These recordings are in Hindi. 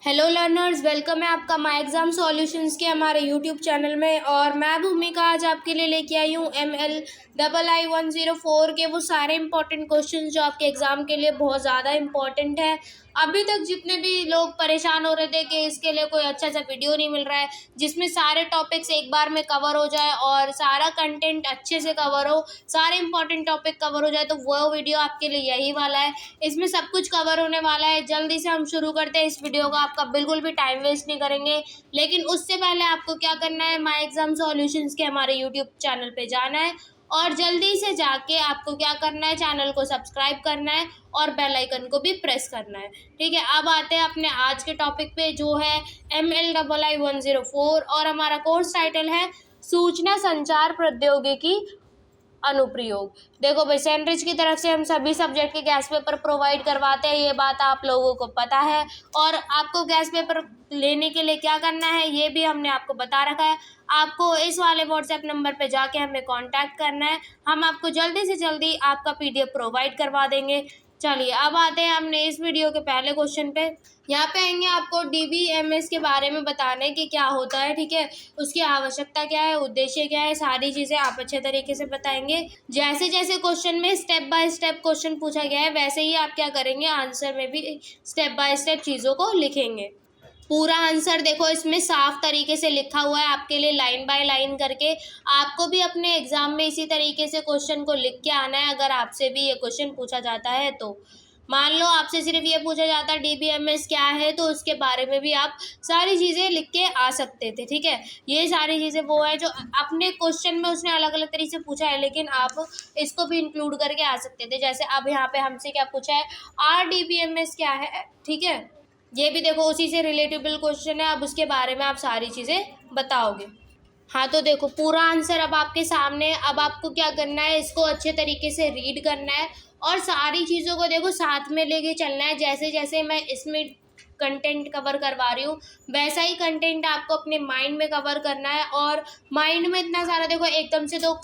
हेलो लर्नर्स, वेलकम है आपका माई एग्ज़ाम सॉल्यूशंस के हमारे यूट्यूब चैनल में। और मैं भूमिका आज आपके लिए लेके आई हूँ MLII-104 के वो सारे इंपॉर्टेंट क्वेश्चंस जो आपके एग्ज़ाम के लिए बहुत ज़्यादा इंपॉर्टेंट है। अभी तक जितने भी लोग परेशान हो रहे थे कि इसके लिए कोई अच्छा सा वीडियो नहीं मिल रहा है जिसमें सारे टॉपिक्स एक बार में कवर हो जाए और सारा कंटेंट अच्छे से कवर हो, सारे इंपॉर्टेंट टॉपिक कवर हो जाए, तो वो वीडियो आपके लिए यही वाला है। इसमें सब कुछ कवर होने वाला है। जल्दी से हम शुरू करते हैं इस वीडियो को। आपका बिल्कुल भी टाइम वेस्ट नहीं करेंगे, लेकिन उससे पहले आपको क्या करना है, माई एग्ज़ाम सॉल्यूशंस के हमारे यूट्यूब चैनल पे जाना है और जल्दी से जाके आपको क्या करना है, चैनल को सब्सक्राइब करना है और बेल आइकन को भी प्रेस करना है। ठीक है, अब आते हैं अपने आज के टॉपिक पे जो है MLII-104 और हमारा कोर्स टाइटल है सूचना संचार प्रौद्योगिकी अनुप्रयोग। देखो भाई, सेंट्रिज की तरफ से हम सभी सब्जेक्ट के गैस पेपर प्रोवाइड करवाते हैं, ये बात आप लोगों को पता है। और आपको गैस पेपर लेने के लिए क्या करना है ये भी हमने आपको बता रखा है। आपको इस वाले व्हाट्सएप नंबर पे जाके हमें कांटेक्ट करना है, हम आपको जल्दी से जल्दी आपका PDF प्रोवाइड करवा देंगे। चलिए अब आते हैं हमने इस वीडियो के पहले क्वेश्चन पे। यहाँ पे आएंगे आपको DBMS के बारे में बताने कि क्या होता है। ठीक है, उसकी आवश्यकता क्या है, उद्देश्य क्या है, सारी चीज़ें आप अच्छे तरीके से बताएंगे। जैसे जैसे क्वेश्चन में स्टेप बाय स्टेप क्वेश्चन पूछा गया है वैसे ही आप क्या करेंगे, आंसर में भी स्टेप बाय स्टेप चीज़ों को लिखेंगे। पूरा आंसर देखो इसमें साफ तरीके से लिखा हुआ है आपके लिए, लाइन बाय लाइन करके। आपको भी अपने एग्जाम में इसी तरीके से क्वेश्चन को लिख के आना है। अगर आपसे भी ये क्वेश्चन पूछा जाता है तो मान लो आपसे सिर्फ ये पूछा जाता है DBMS क्या है, तो उसके बारे में भी आप सारी चीज़ें लिख के आ सकते थे। ठीक है, ये सारी चीज़ें वो है जो अपने क्वेश्चन में उसने अलग अलग तरीके से पूछा है, लेकिन आप इसको भी इंक्लूड करके आ सकते थे। जैसे अब यहाँ पे हमसे क्या पूछा है, RDBMS क्या है। ठीक है, ये भी देखो उसी से रिलेटेबल क्वेश्चन है। अब उसके बारे में आप सारी चीज़ें बताओगे। हाँ, तो देखो पूरा आंसर अब आपके सामने। अब आपको क्या करना है, इसको अच्छे तरीके से रीड करना है और सारी चीज़ों को देखो साथ में लेके चलना है। जैसे जैसे मैं इसमें कंटेंट कवर करवा रही हूँ वैसा ही कंटेंट आपको अपने माइंड में कवर करना है। और माइंड में इतना सारा देखो एकदम से तो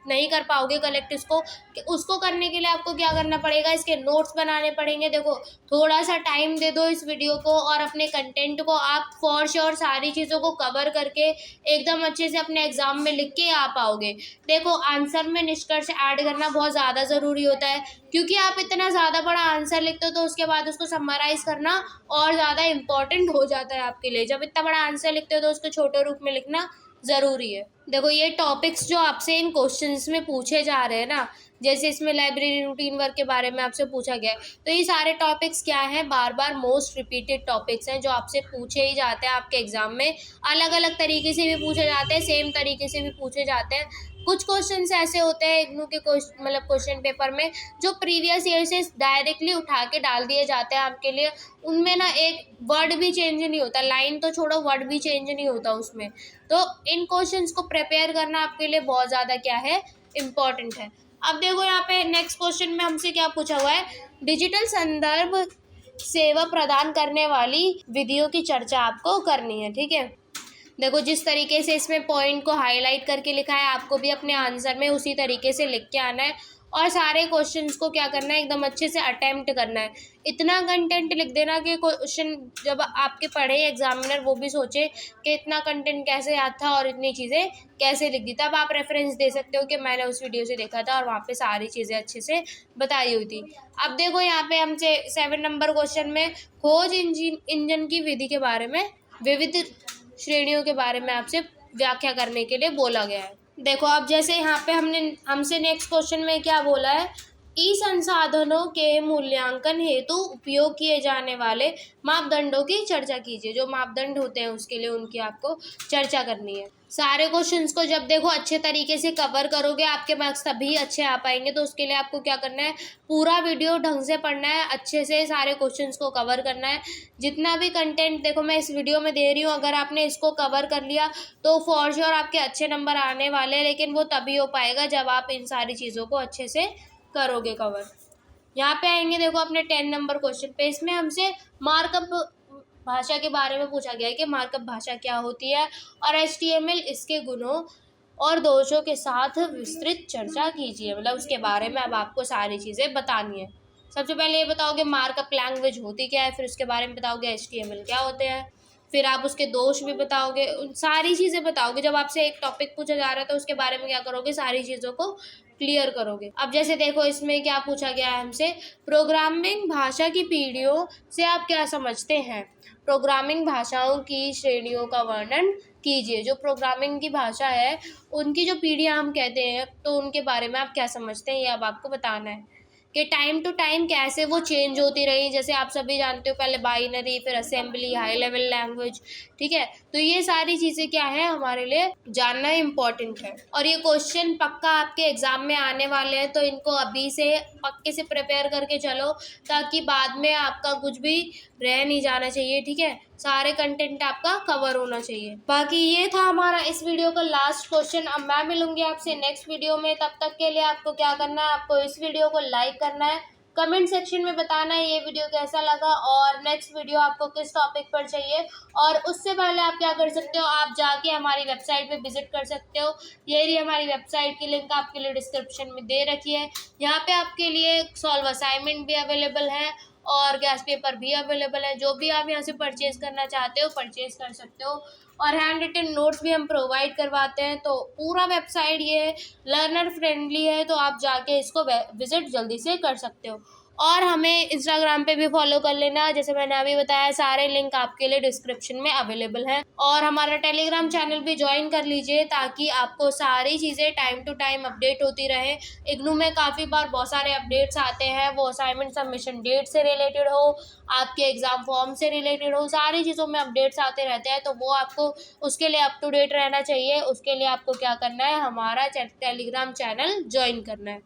नहीं कर पाओगे कलेक्ट इसको, कि उसको करने के लिए आपको क्या करना पड़ेगा, इसके नोट्स बनाने पड़ेंगे। देखो थोड़ा सा टाइम दे दो इस वीडियो को और अपने कंटेंट को आप फॉर श्योर सारी चीज़ों को कवर करके एकदम अच्छे से अपने एग्जाम में लिख के आ पाओगे। देखो आंसर में निष्कर्ष ऐड करना बहुत ज़्यादा ज़रूरी होता है, क्योंकि आप इतना ज़्यादा बड़ा आंसर लिखते हो तो उसके बाद उसको समराइज़ करना और ज़्यादा इंपॉर्टेंट हो जाता है आपके लिए। जब इतना बड़ा आंसर लिखते हो तो उसको छोटे रूप में लिखना ज़रूरी है। देखो ये टॉपिक्स जो आपसे इन क्वेश्चंस में पूछे जा रहे हैं ना, जैसे इसमें लाइब्रेरी रूटीन वर्क के बारे में आपसे पूछा गया है, तो ये सारे टॉपिक्स क्या हैं, बार बार मोस्ट रिपीटेड टॉपिक्स हैं जो आपसे पूछे ही जाते हैं आपके एग्जाम में। अलग अलग तरीके से भी पूछे जाते हैं, सेम तरीके से भी पूछे जाते हैं। कुछ क्वेश्चंस ऐसे होते हैं इग्नू के मतलब क्वेश्चन पेपर में जो प्रीवियस ईयर से डायरेक्टली उठा के डाल दिए जाते हैं आपके लिए। उनमें ना एक वर्ड भी चेंज नहीं होता, लाइन तो छोड़ो वर्ड भी चेंज नहीं होता उसमें। तो इन क्वेश्चंस को प्रिपेयर करना आपके लिए बहुत ज़्यादा क्या है, इम्पॉर्टेंट है। अब देखो यहाँ पे नेक्स्ट क्वेश्चन में हमसे क्या पूछा हुआ है, डिजिटल संदर्भ सेवा प्रदान करने वाली विधियों की चर्चा आपको करनी है। ठीक है, देखो जिस तरीके से इसमें पॉइंट को हाईलाइट करके लिखा है आपको भी अपने आंसर में उसी तरीके से लिख के आना है और सारे क्वेश्चंस को क्या करना है, एकदम अच्छे से अटेम्प्ट करना है। इतना कंटेंट लिख देना कि क्वेश्चन जब आपके पढ़े एग्जामिनर वो भी सोचे कि इतना कंटेंट कैसे याद था और इतनी चीज़ें कैसे लिख दी। तब आप रेफरेंस दे सकते हो कि मैंने उस वीडियो से देखा था और वहाँ पे सारी चीज़ें अच्छे से बताई हुई थी। अब देखो यहाँ पे हमसे 7 नंबर क्वेश्चन में खोज इंजन की विधि के बारे में विविध श्रेणियों के बारे में आपसे व्याख्या करने के लिए बोला गया है। देखो अब जैसे यहाँ पे हमसे नेक्स्ट क्वेश्चन में क्या बोला है, ई संसाधनों के मूल्यांकन हेतु उपयोग किए जाने वाले मापदंडों की चर्चा कीजिए। जो मापदंड होते हैं उसके लिए उनकी आपको चर्चा करनी है। सारे क्वेश्चंस को जब देखो अच्छे तरीके से कवर करोगे आपके मार्क्स तभी अच्छे आ पाएंगे। तो उसके लिए आपको क्या करना है, पूरा वीडियो ढंग से पढ़ना है, अच्छे से सारे क्वेश्चंस को कवर करना है। जितना भी कंटेंट देखो मैं इस वीडियो में दे रही हूँ, अगर आपने इसको कवर कर लिया तो फॉर श्योर आपके अच्छे नंबर आने वाले हैं, लेकिन वो तभी हो पाएगा जब आप इन सारी चीज़ों को अच्छे से करोगे कवर। यहाँ पे आएंगे देखो अपने 10 नंबर क्वेश्चन पे। इसमें हमसे मार्कअप भाषा के बारे में पूछा गया है कि मार्कअप भाषा क्या होती है और HTML इसके गुणों और दोषों के साथ विस्तृत चर्चा कीजिए। मतलब उसके बारे में अब आपको सारी चीज़ें बतानी है। सबसे पहले ये बताओगे मार्कअप लैंग्वेज होती क्या है, फिर उसके बारे में बताओगे HTML क्या होते हैं, फिर आप उसके दोष भी बताओगे, उन सारी चीज़ें बताओगे। जब आपसे एक टॉपिक पूछा जा रहा है तो उसके बारे में क्या करोगे, सारी चीज़ों को क्लियर करोगे। अब जैसे देखो इसमें क्या पूछा गया है हमसे, प्रोग्रामिंग भाषा की पीढ़ियों से आप क्या समझते हैं। प्रोग्रामिंग भाषाओं की श्रेणियों का वर्णन कीजिए। जो प्रोग्रामिंग की भाषा है उनकी जो पीढ़ियाँ हम कहते हैं तो उनके बारे में आप क्या समझते हैं, ये अब आपको बताना है कि टाइम टू टाइम कैसे वो चेंज होती रही। जैसे आप सभी जानते हो पहले बाइनरी, फिर असेंबली, हाई लेवल लैंग्वेज, ठीक है। तो ये सारी चीज़ें क्या है हमारे लिए जानना इम्पोर्टेंट है। और ये क्वेश्चन पक्का आपके एग्जाम में आने वाले हैं, तो इनको अभी से पक्के से प्रिपेयर करके चलो, ताकि बाद में आपका कुछ भी रह नहीं जाना चाहिए, ठीक है। सारे कंटेंट आपका कवर होना चाहिए। बाकी ये था हमारा इस वीडियो का लास्ट क्वेश्चन। अब मैं मिलूंगी आपसे नेक्स्ट वीडियो में। तब तक के लिए आपको क्या करना है, आपको इस वीडियो को लाइक करना है, कमेंट सेक्शन में बताना है ये वीडियो कैसा लगा और नेक्स्ट वीडियो आपको किस टॉपिक पर चाहिए। और उससे पहले आप क्या कर सकते हो, आप जाके हमारी वेबसाइट पे विजिट कर सकते हो। ये रही हमारी वेबसाइट की लिंक आपके लिए डिस्क्रिप्शन में दे रखी है। यहाँ पे आपके लिए सॉल्व असाइनमेंट भी अवेलेबल है और गैस पेपर भी अवेलेबल है। जो भी आप यहाँ से परचेज करना चाहते हो परचेज कर सकते हो। और हैंड रिटन नोट्स भी हम प्रोवाइड करवाते हैं। तो पूरा वेबसाइट ये लर्नर फ्रेंडली है, तो आप जाके इसको विजिट जल्दी से कर सकते हो। और हमें इंस्टाग्राम पे भी फॉलो कर लेना, जैसे मैंने अभी बताया सारे लिंक आपके लिए डिस्क्रिप्शन में अवेलेबल है। और हमारा टेलीग्राम चैनल भी ज्वाइन कर लीजिए, ताकि आपको सारी चीज़ें टाइम टू टाइम अपडेट होती रहे। इग्नू में काफ़ी बार बहुत सारे अपडेट्स आते हैं, वो असाइनमेंट सबमिशन डेट से रिलेटेड हो, आपके एग्ज़ाम फॉर्म से रिलेटेड हो, सारी चीज़ों में अपडेट्स आते रहते हैं। तो वो आपको उसके लिए अप टू डेट रहना चाहिए। उसके लिए आपको क्या करना है, हमारा टेलीग्राम चैनल ज्वाइन करना है।